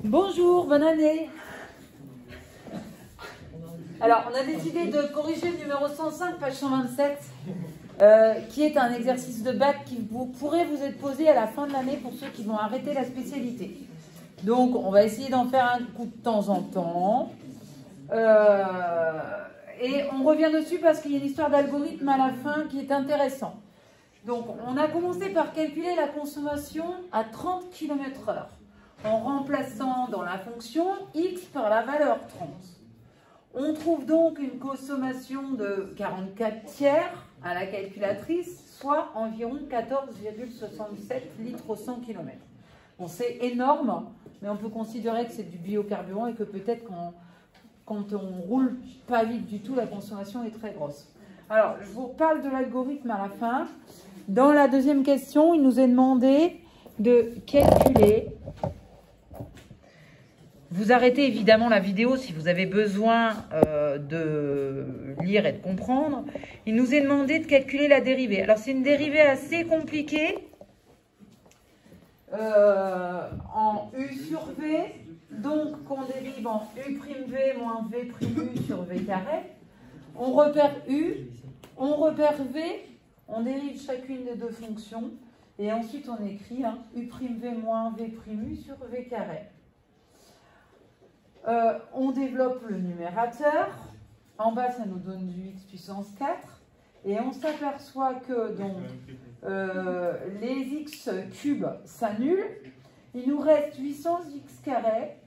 Bonjour, bonne année. Alors, on a décidé de corriger le numéro 105, page 127, qui est un exercice de bac qui pourrait vous être posé à la fin de l'année pour ceux qui vont arrêter la spécialité. Donc, on va essayer d'en faire un coup de temps en temps. Et on revient dessus parce qu'il y a une histoire d'algorithme à la fin qui est intéressant. Donc, on a commencé par calculer la consommation à 30 km/h en remplaçant dans la fonction x par la valeur 30. On trouve donc une consommation de 44 tiers à la calculatrice, soit environ 14,67 litres au 100 km. Bon, c'est énorme, mais on peut considérer que c'est du biocarburant et que peut-être quand on roule pas vite du tout, la consommation est très grosse. Alors, je vous parle de l'algorithme à la fin. Dans la deuxième question, il nous est demandé de calculer. Vous arrêtez évidemment la vidéo si vous avez besoin de lire et de comprendre. Il nous est demandé de calculer la dérivée. Alors, c'est une dérivée assez compliquée en U sur V. Donc, qu'on dérive en U'V moins V'U sur V carré. On repère U, on repère V, on dérive chacune des deux fonctions. Et ensuite, on écrit U'V moins V'U sur V carré. On développe le numérateur. En bas, ça nous donne du x puissance 4. Et on s'aperçoit que donc, les x cubes s'annulent. Il nous reste 800 x carré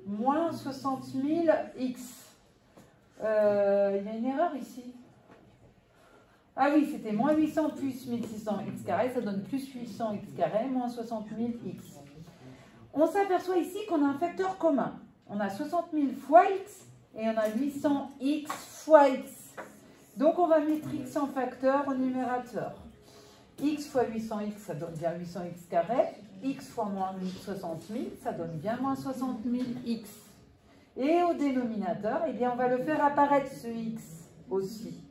moins 60 000 x. Il y a une erreur ici. Ah oui, c'était moins 800 plus 1600 x carré. Ça donne plus 800 x carré moins 60 000 x. On s'aperçoit ici qu'on a un facteur commun. On a 60 000 fois x et on a 800 x fois x. Donc on va mettre x en facteur au numérateur. X fois 800x, ça donne bien 800x carré. X fois moins 60 000, ça donne bien moins 60 000x. Et au dénominateur, eh bien, on va le faire apparaître ce x aussi.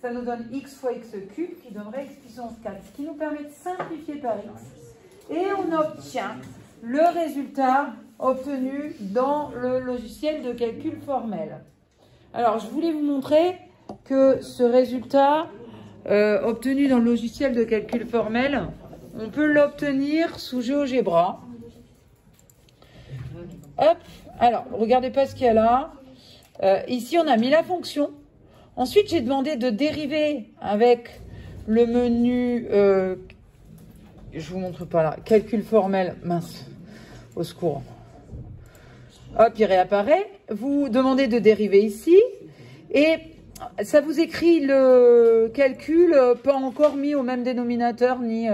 Ça nous donne x fois x cube qui donnerait x puissance 4. Ce qui nous permet de simplifier par x. Et on obtient le résultat obtenu dans le logiciel de calcul formel. Alors, je voulais vous montrer que ce résultat obtenu dans le logiciel de calcul formel, on peut l'obtenir sous GeoGebra. Hop, alors, regardez pas ce qu'il y a là. Ici, on a mis la fonction. Ensuite, j'ai demandé de dériver avec le menu... je vous montre pas là. Calcul formel, mince, au secours. Hop, il réapparaît. Vous demandez de dériver ici. Et ça vous écrit le calcul, pas encore mis au même dénominateur, ni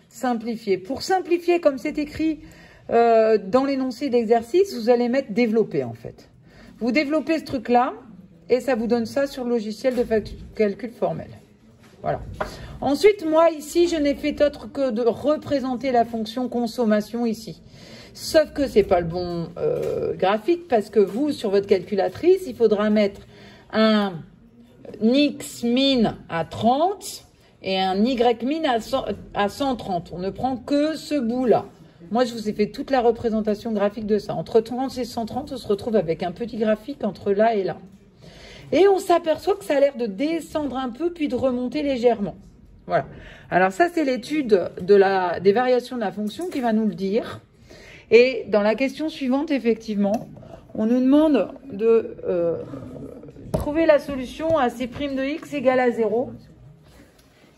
simplifié. Pour simplifier, comme c'est écrit dans l'énoncé d'exercice, vous allez mettre développer en fait. Vous développez ce truc-là, et ça vous donne ça sur le logiciel de calcul formel. Voilà. Ensuite, moi, ici, je n'ai fait autre que de représenter la fonction consommation ici. Sauf que ce n'est pas le bon graphique parce que vous, sur votre calculatrice, il faudra mettre un x min à 30 et un y min à 130. On ne prend que ce bout-là. Moi, je vous ai fait toute la représentation graphique de ça. Entre 30 et 130, on se retrouve avec un petit graphique entre là et là. Et on s'aperçoit que ça a l'air de descendre un peu, puis de remonter légèrement. Voilà. Alors ça, c'est l'étude des variations de la fonction qui va nous le dire. Et dans la question suivante, effectivement, on nous demande de trouver la solution à C' de x égale à 0.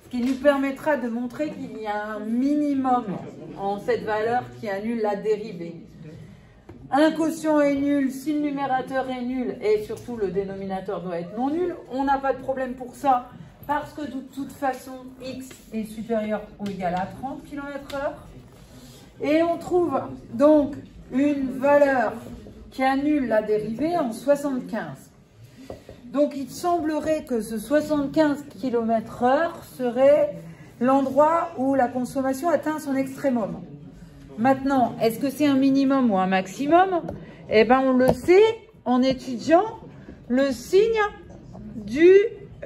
Ce qui nous permettra de montrer qu'il y a un minimum en cette valeur qui annule la dérivée. Un quotient est nul si le numérateur est nul et surtout le dénominateur doit être non nul. On n'a pas de problème pour ça parce que de toute façon x est supérieur ou égal à 30 km/h. Et on trouve donc une valeur qui annule la dérivée en 75. Donc il semblerait que ce 75 km/h serait l'endroit où la consommation atteint son extrémum. Maintenant, est-ce que c'est un minimum ou un maximum? Eh bien, on le sait en étudiant le signe du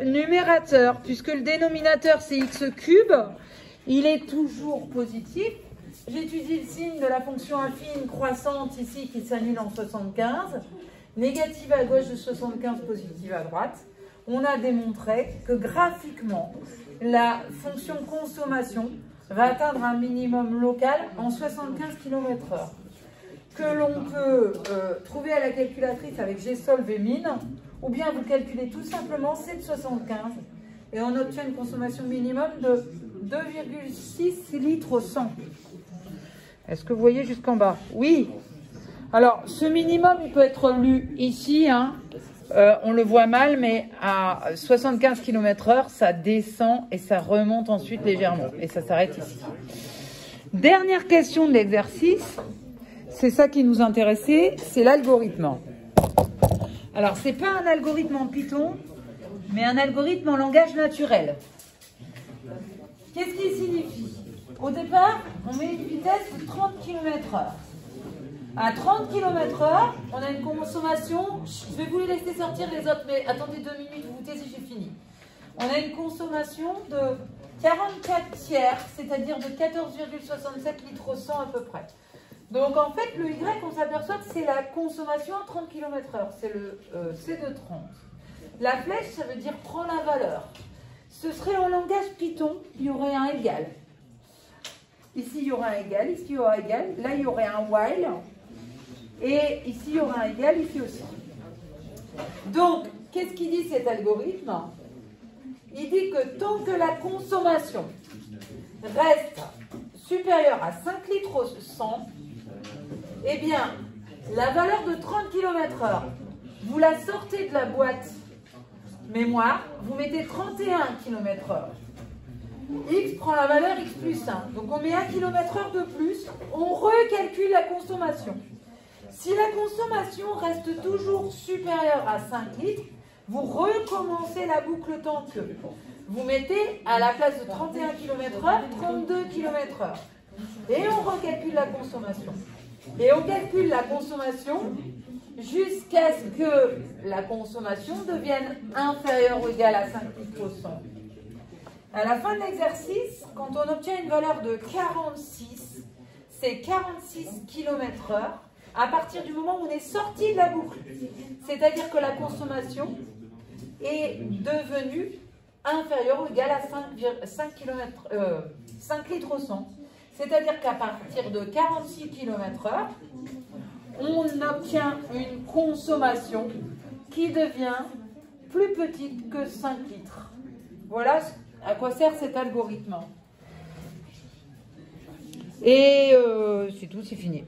numérateur, puisque le dénominateur, c'est x cube, il est toujours positif, j'étudie le signe de la fonction affine croissante ici qui s'annule en 75, négative à gauche de 75, positive à droite. On a démontré que graphiquement, la fonction consommation va atteindre un minimum local en 75 km/h, que l'on peut trouver à la calculatrice avec Gsolve et Mine, ou bien vous calculez tout simplement 7,75 et on obtient une consommation minimum de 2,6 litres au 100. Est-ce que vous voyez jusqu'en bas? Oui. Alors, ce minimum, il peut être lu ici, hein. On le voit mal, mais à 75 km/h, ça descend et ça remonte ensuite légèrement. Et ça s'arrête ici. Dernière question de l'exercice, c'est ça qui nous intéressait, c'est l'algorithme. Alors, ce n'est pas un algorithme en Python, mais un algorithme en langage naturel. Qu'est-ce qu'il signifie? Au départ, on met une vitesse de 30 km/h. À 30 km/h, on a une consommation, je vais vous les laisser sortir les autres, mais attendez 2 minutes, vous taisez, j'ai fini. On a une consommation de 44 tiers, c'est-à-dire de 14,67 litres au 100 à peu près. Donc en fait, le Y, on s'aperçoit que c'est la consommation à 30 km/h, c'est le C de 30. La flèche, ça veut dire prends la valeur. Ce serait en langage Python, il y aurait un égal. Ici, il y aura un égal, ici, il y aura un égal, là, il y aurait un while. Et ici, il y aura un égal, ici aussi. Donc, qu'est-ce qu'il dit cet algorithme? Il dit que tant que la consommation reste supérieure à 5 litres au 100, eh bien, la valeur de 30 km/h, vous la sortez de la boîte mémoire, vous mettez 31 km/h. X prend la valeur X plus 1. Donc, on met 1 km/h de plus, on recalcule la consommation. Si la consommation reste toujours supérieure à 5 litres, vous recommencez la boucle tant que. Vous mettez à la place de 31 km/h, 32 km/h. Et on recalcule la consommation. Et on calcule la consommation jusqu'à ce que la consommation devienne inférieure ou égale à 5 litres au 100. À la fin de l'exercice, quand on obtient une valeur de 46, c'est 46 km/h. À partir du moment où on est sorti de la boucle. C'est-à-dire que la consommation est devenue inférieure ou égale à 5 litres au 100. C'est-à-dire qu'à partir de 46 km/h, on obtient une consommation qui devient plus petite que 5 litres. Voilà à quoi sert cet algorithme. Et c'est tout, c'est fini.